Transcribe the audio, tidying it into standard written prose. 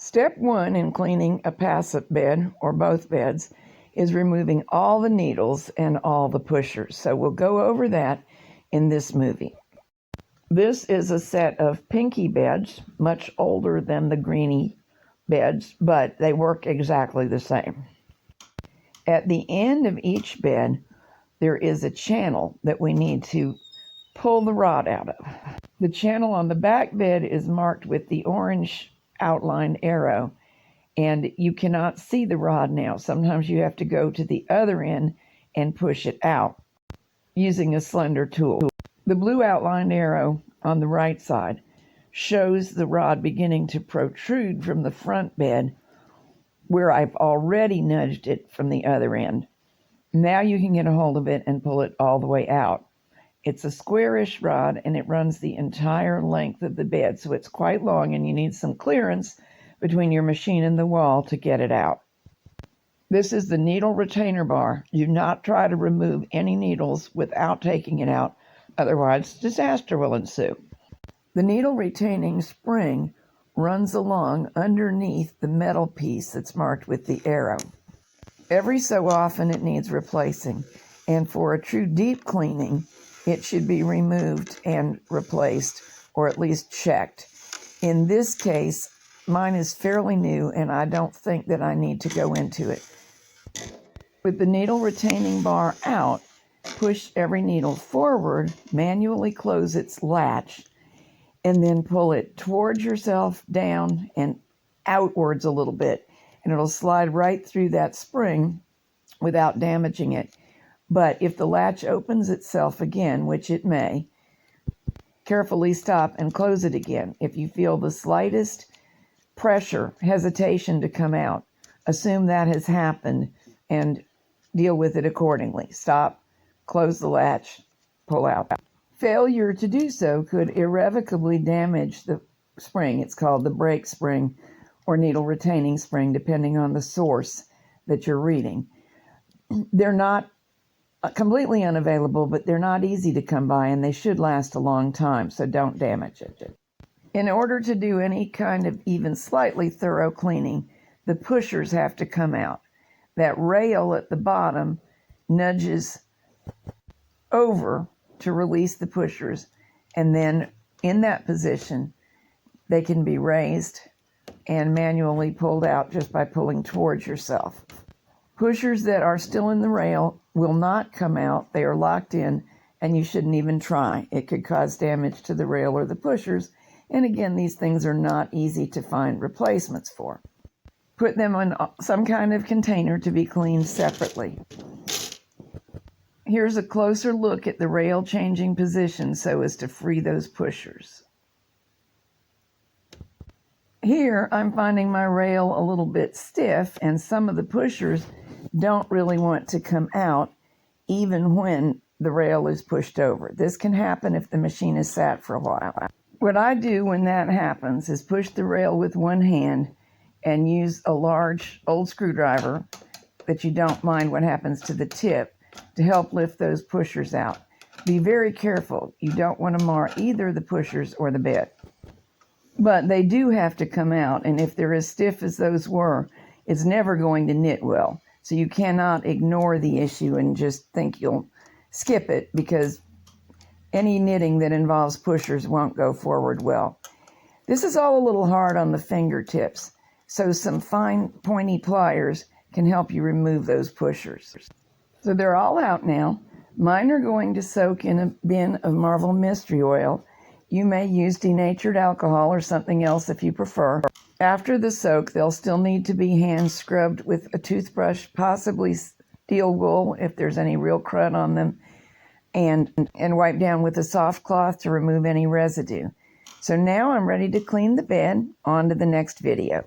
Step one in cleaning a Passap bed or both beds is removing all the needles and all the pushers. So we'll go over that in this movie. This is a set of pinky beds, much older than the greeny beds, but they work exactly the same. At the end of each bed, there is a channel that we need to pull the rod out of. The channel on the back bed is marked with the orange outlined arrow, and you cannot see the rod now. Sometimes you have to go to the other end and push it out using a slender tool. The blue outlined arrow on the right side shows the rod beginning to protrude from the front bed where I've already nudged it from the other end. Now you can get a hold of it and pull it all the way out. It's a squarish rod and it runs the entire length of the bed, so it's quite long and you need some clearance between your machine and the wall to get it out. This is the needle retainer bar. Do not try to remove any needles without taking it out, otherwise disaster will ensue. The needle retaining spring runs along underneath the metal piece that's marked with the arrow. Every so often it needs replacing, and for a true deep cleaning, it should be removed and replaced, or at least checked. In this case, mine is fairly new and I don't think that I need to go into it. With the needle retaining bar out, push every needle forward, manually close its latch, and then pull it towards yourself, down, and outwards a little bit. And it'll slide right through that spring without damaging it. But if the latch opens itself again, which it may, carefully stop and close it again. If you feel the slightest pressure, hesitation to come out, assume that has happened and deal with it accordingly. Stop, close the latch, pull out. Failure to do so could irrevocably damage the spring. It's called the brake spring or needle retaining spring, depending on the source that you're reading. They're not completely unavailable, but they're not easy to come by, and they should last a long time, so don't damage it. In order to do any kind of even slightly thorough cleaning, the pushers have to come out. That rail at the bottom nudges over to release the pushers, and then in that position, they can be raised and manually pulled out just by pulling towards yourself. Pushers that are still in the rail will not come out. They are locked in, and you shouldn't even try. It could cause damage to the rail or the pushers, and again, these things are not easy to find replacements for. Put them in some kind of container to be cleaned separately. Here's a closer look at the rail changing position so as to free those pushers. Here, I'm finding my rail a little bit stiff, and some of the pushers don't really want to come out even when the rail is pushed over. This can happen if the machine is sat for a while. What I do when that happens is push the rail with one hand and use a large old screwdriver that you don't mind what happens to the tip to help lift those pushers out. Be very careful. You don't want to mar either the pushers or the bed. But they do have to come out, and if they're as stiff as those were, it's never going to knit well. So you cannot ignore the issue and just think you'll skip it, because any knitting that involves pushers won't go forward well. This is all a little hard on the fingertips, so some fine pointy pliers can help you remove those pushers. So they're all out now. Mine are going to soak in a bin of Marvel Mystery Oil. You may use denatured alcohol or something else if you prefer. After the soak, they'll still need to be hand scrubbed with a toothbrush, possibly steel wool if there's any real crud on them, and wipe down with a soft cloth to remove any residue. So now I'm ready to clean the bed. On to the next video.